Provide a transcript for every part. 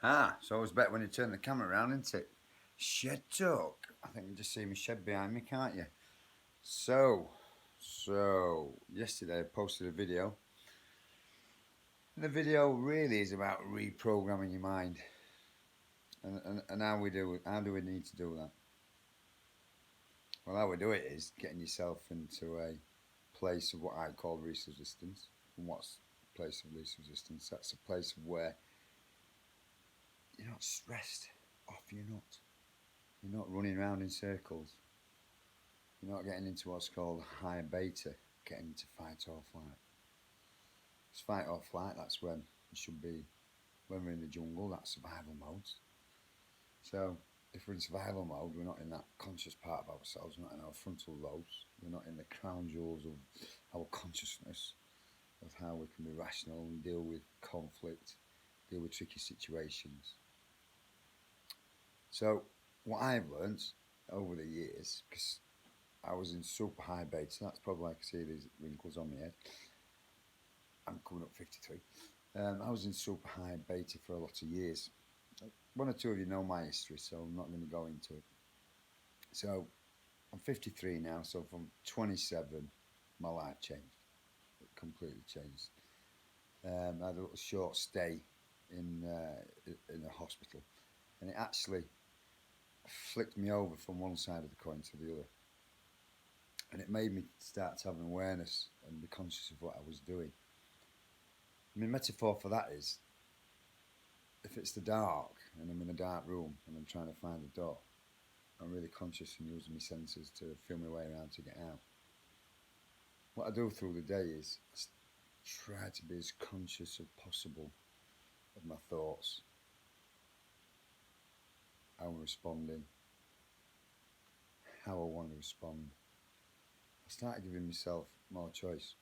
It's always better when you turn the camera around, isn't it? Shed talk. I think you just see my shed behind me, can't you? So yesterday I posted a video. And the video really is about reprogramming your mind, and how do we need to do that? Well, how we do it is getting yourself into a place of what I call least resistance. And what's a place of least resistance? That's a place of where you're not stressed off your nut. You're not running around in circles. You're not getting into what's called high beta, getting into fight or flight. It's fight or flight, that's when you should be, when we're in the jungle, that's survival mode. So if we're in survival mode, we're not in that conscious part of ourselves, we're not in our frontal lobes, we're not in the crown jewels of our consciousness, of how we can be rational and deal with conflict, deal with tricky situations. So what I've learned over the years, because I was in super high beta, that's probably why I can see these wrinkles on my head. I'm coming up 53. I was in super high beta for a lot of years. One or two of you know my history, so I'm not going to go into it. So I'm 53 now, so from 27, my life changed. It completely changed. I had a little short stay in a hospital, and it actually flicked me over from one side of the coin to the other. And it made me start to have an awareness and be conscious of what I was doing. I mean, metaphor for that is, if it's the dark and I'm in a dark room and I'm trying to find a door, I'm really conscious and using my senses to feel my way around to get out. What I do through the day is try to be as conscious as possible of my thoughts, how I'm responding, how I want to respond. I started giving myself more choice.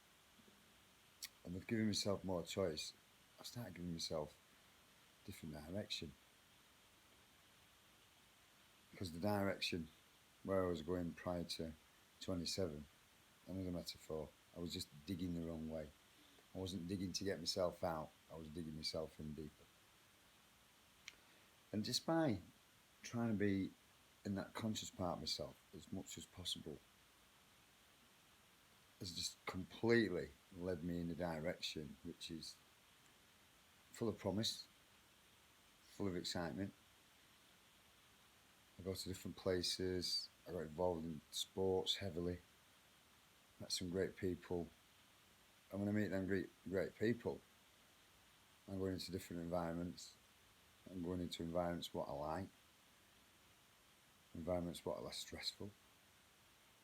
And with giving myself more choice, I started giving myself different direction. Because the direction where I was going prior to 27, another metaphor, I was just digging the wrong way. I wasn't digging to get myself out, I was digging myself in deeper. And just by trying to be in that conscious part of myself as much as possible has just completely led me in a direction which is full of promise, full of excitement. I go to different places, I got involved in sports heavily, met some great people. And when I meet them great people, I'm going into different environments. I'm going into environments what I like, environments what are less stressful,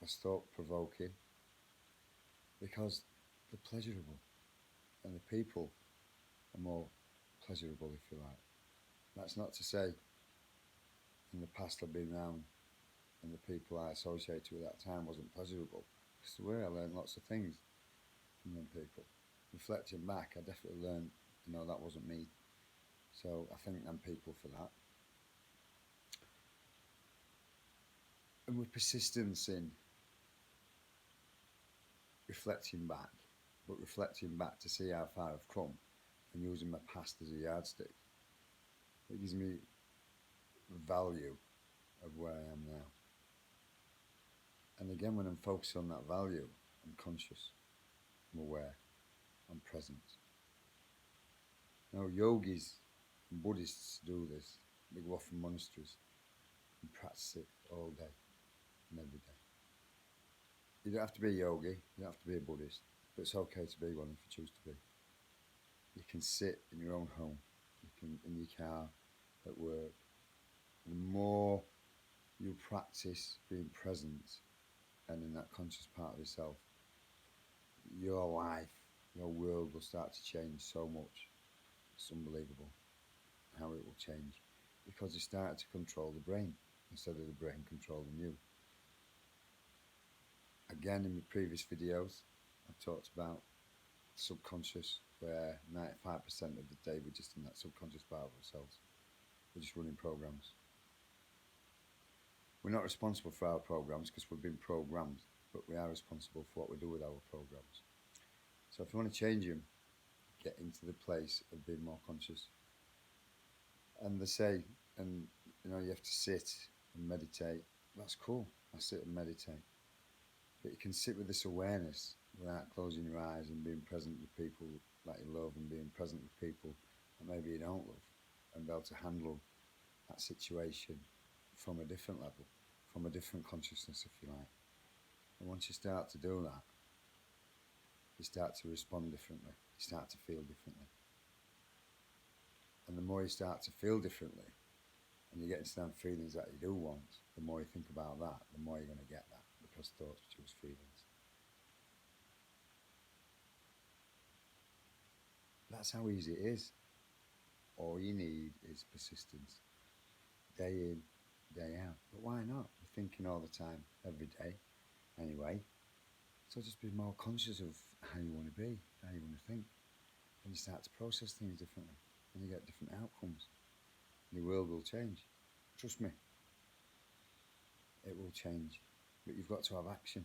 less thought-provoking, because they're pleasurable, and the people are more pleasurable, if you like. That's not to say in the past I've been around and the people I associated with at that time wasn't pleasurable, because the way I learned lots of things from them people. Reflecting back, I definitely learned, that wasn't me. So I thank them people for that. And with persistence in reflecting back, but reflecting back to see how far I've come and using my past as a yardstick, it gives me value of where I am now. And again, when I'm focused on that value, I'm conscious, I'm aware, I'm present. Now, yogis and Buddhists do this. They go off in monasteries and practice it all day and every day. You don't have to be a yogi, you don't have to be a Buddhist, but it's okay to be one if you choose to be. You can sit in your own home, you can in your car, at work. The more you practice being present and in that conscious part of yourself, your life, your world will start to change so much. It's unbelievable how it will change, because you start to control the brain instead of the brain controlling you. Again, in my previous videos, I've talked about subconscious, where 95% of the day we're just in that subconscious part of ourselves. We're just running programs. We're not responsible for our programs because we've been programmed, but we are responsible for what we do with our programs. So if you want to change them, get into the place of being more conscious. And they say, and you have to sit and meditate. That's cool. I sit and meditate. But you can sit with this awareness without closing your eyes and being present with people that you love and being present with people that maybe you don't love and be able to handle that situation from a different level, from a different consciousness, if you like. And once you start to do that, you start to respond differently. You start to feel differently. And the more you start to feel differently, and you get into them feelings that you do want, the more you think about that, the more you're going to get that, because thoughts produce feelings. That's how easy it is. All you need is persistence, day in, day out. But why not? We're thinking all the time, every day, anyway. So just be more conscious of how you want to be, how you want to think. And you start to process things differently, and you get different outcomes. And your world will change. Trust me, it will change. But you've got to have action.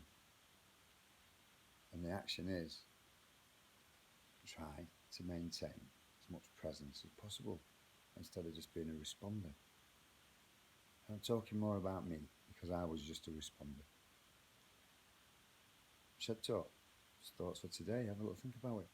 And the action is try to maintain as much presence as possible instead of just being a responder. I'm talking more about me because I was just a responder. Shed talk. Just thoughts for today. Have a little think about it.